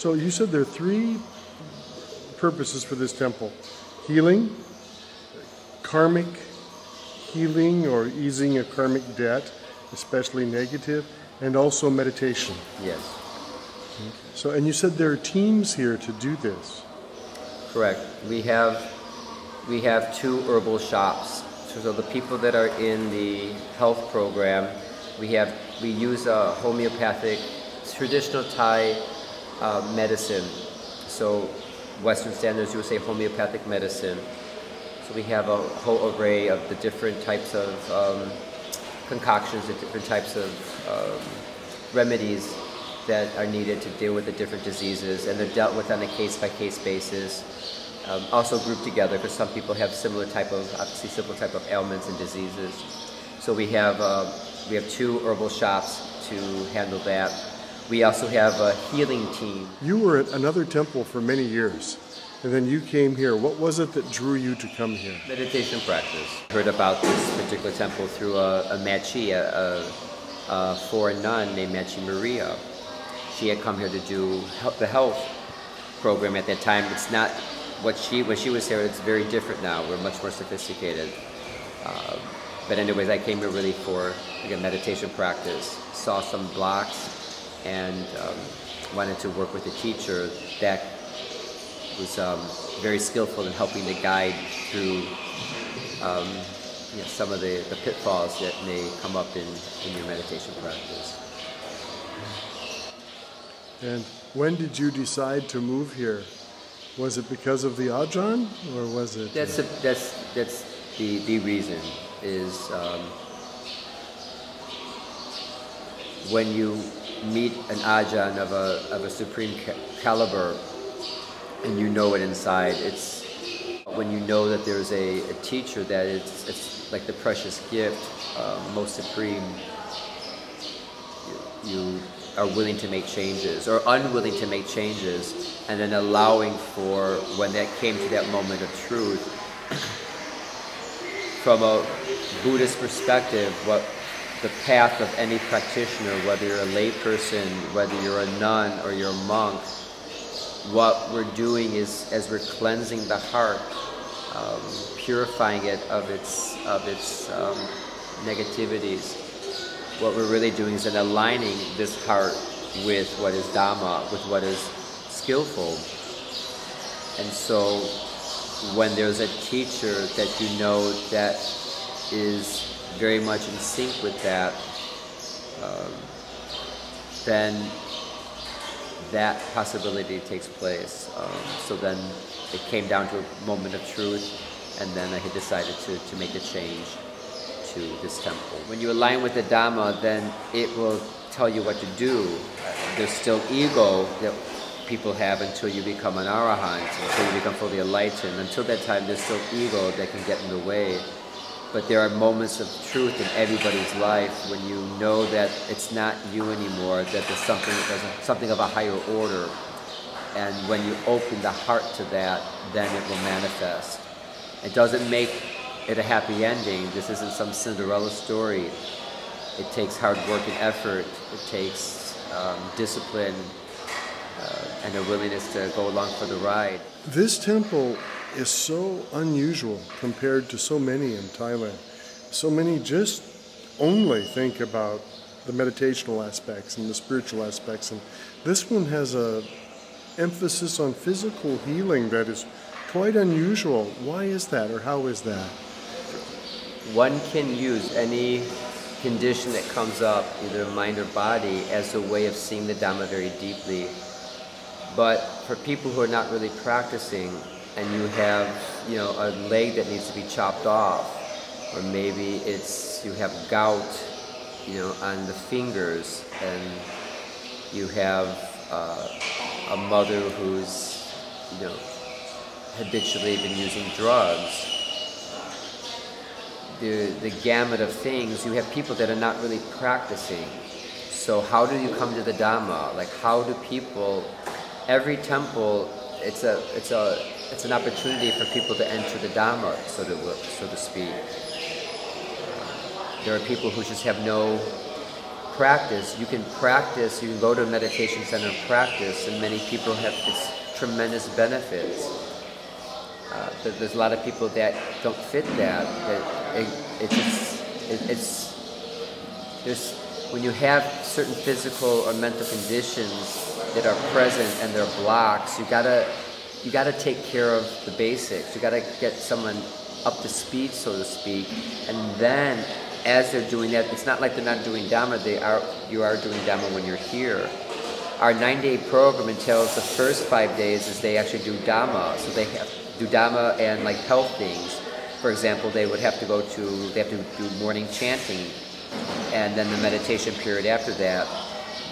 So you said there are three purposes for this temple: healing, karmic healing or easing a karmic debt, especially negative, and also meditation. Yes. So, and you said there are teams here to do this. Correct. We have 2 herbal shops. So the people that are in the health program, we use a homeopathic, traditional Thai medicine. So Western standards, you would say homeopathic medicine. So we have a whole array of the different types of concoctions, the different types of remedies that are needed to deal with the different diseases, and they're dealt with on a case-by-case basis. Also grouped together because some people have similar type of ailments and diseases. So we have 2 herbal shops to handle that. We also have a healing team. You were at another temple for many years, and then you came here. What was it that drew you to come here? Meditation practice. I heard about this particular temple through a Machi, a foreign nun named Machi Maria. She had come here to do the health program at that time. It's not when she was here. It's very different now. We're much more sophisticated. But anyways, I came here really for meditation practice. Saw some blocks and wanted to work with a teacher that was very skillful in helping to guide through some of the pitfalls that may come up in your meditation practice. And when did you decide to move here? Was it because of the Ajahn, or was it? That's the reason is when you meet an Ajahn of a supreme caliber, and you know it inside. It's when you know that there's a teacher that it's like the precious gift, most supreme. You are willing to make changes or unwilling to make changes, and then allowing for when that came to that moment of truth. From a Buddhist perspective, what the path of any practitioner, whether you're a lay person, whether you're a nun or you're a monk, what we're doing is, as we're cleansing the heart, purifying it of its negativities, what we're really doing is then aligning this heart with what is Dhamma, with what is skillful. And so when there's a teacher that you know that is very much in sync with that, then that possibility takes place. So then it came down to a moment of truth, and then I had decided to make a change to this temple. When you align with the Dhamma, then it will tell you what to do. There's still ego that people have until you become an arahant, until you become fully enlightened. Until that time, there's still ego that can get in the way. But there are moments of truth in everybody's life when you know that it's not you anymore, that there's something of a higher order. And when you open the heart to that, then it will manifest. It doesn't make it a happy ending. This isn't some Cinderella story. It takes hard work and effort. It takes discipline and a willingness to go along for the ride. This temple is so unusual compared to so many in Thailand. So many just only think about the meditational aspects and the spiritual aspects, and this one has a emphasis on physical healing that is quite unusual. Why is that, or how is that? One can use any condition that comes up, either mind or body, as a way of seeing the Dhamma very deeply. But for people who are not really practicing, and you have, a leg that needs to be chopped off, or maybe you have gout, on the fingers, and you have a mother who's, habitually been using drugs. The gamut of things, you have people that are not really practicing. So how do you come to the Dhamma? Like, how do people? Every temple, it's an opportunity for people to enter the Dhamma, so to speak. There are people who just have no practice, you can go to a meditation center and practice, and many people have tremendous benefits. There's a lot of people that don't fit that. When you have certain physical or mental conditions that are present and they're blocks, you gotta take care of the basics. You gotta get someone up to speed, so to speak, and then as they're doing that, it's not like they're not doing Dhamma. You are doing Dhamma when you're here. Our 9-day program entails the first 5 days is they actually do Dhamma. So they do Dhamma and like health things. For example, they have to do morning chanting, and then the meditation period after that.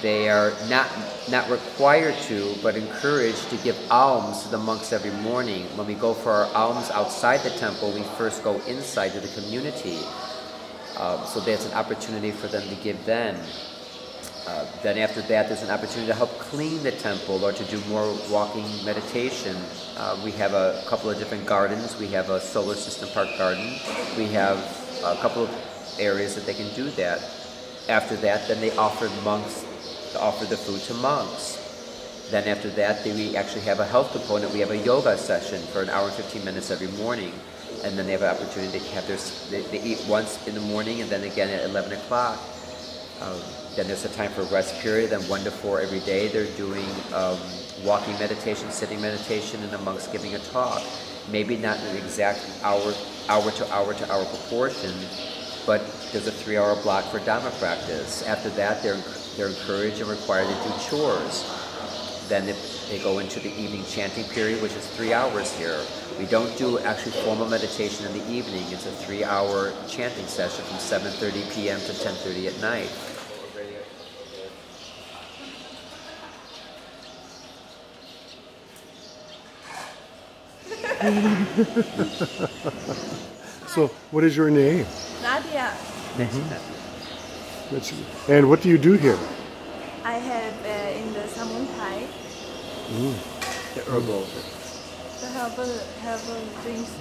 They are not required to, but encouraged to give alms to the monks every morning. When we go for our alms outside the temple, we first go inside to the community. So that's an opportunity for them to give then. Then after that, there's an opportunity to help clean the temple or to do more walking meditation. We have a couple of different gardens. We have a solar system park garden. We have a couple of areas that they can do that. After that, then they offer the food to monks. Then after that, we actually have a health component. We have a yoga session for an hour and 15 minutes every morning. And then they have an opportunity to have they eat once in the morning and then again at 11 o'clock. Then there's a time for rest period. Then 1 to 4 every day they're doing walking meditation, sitting meditation, and the monks giving a talk. Maybe not in an exact hour to hour proportion, but there's a 3-hour block for Dhamma practice. After that, they're encouraged and required to do chores. Then they go into the evening chanting period, which is 3 hours here. We don't do actually formal meditation in the evening. It's a 3-hour chanting session from 7:30 p.m. to 10:30 at night. So, what is your name? Nadia. And what do you do here? I have in the Samunthai. The herbal. The herbal drinks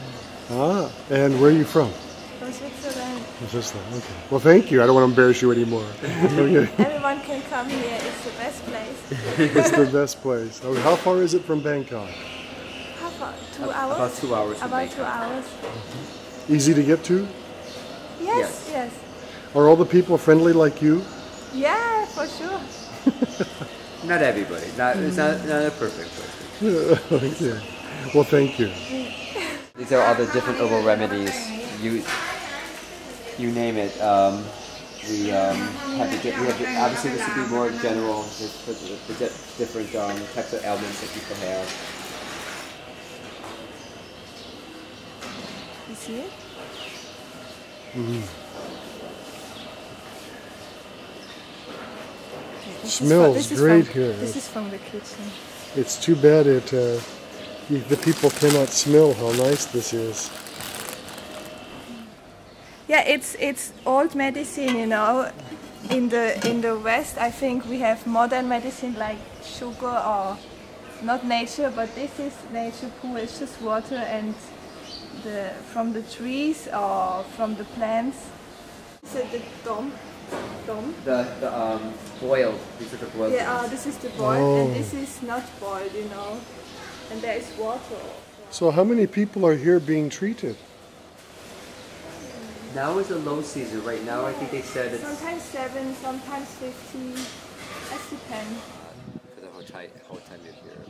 And where are you from? from Switzerland. From Switzerland, okay. Well, thank you. I don't want to embarrass you anymore. Okay. Everyone can come here. It's the best place. It's the best place. Okay, how far is it from Bangkok? How far? 2 hours? About 2 hours from About 2 Bangkok. hours. Easy to get to? Yes, yes. Are all the people friendly like you? Yeah, for sure. Not everybody. It's not a perfect place. Okay. Well, thank you. These are all the different herbal remedies. You name it. We have obviously this would be more general for the different types of ailments that people have. You see it? Mm-hmm. This is great from, here. This is from the kitchen. It's too bad the people cannot smell how nice this is. Yeah, it's old medicine, you know. In the West, I think we have modern medicine like sugar or not nature, but this is nature pure. It's just water and from the trees or from the plants. This is the dom. The boiled. These are the boiled. Yeah, ones. this is the boiled, and this is not boiled, you know. And there is water. So how many people are here being treated? Now is a low season. Right now, I think they said it's Sometimes 7, sometimes 50. That depends. for the whole time you're here.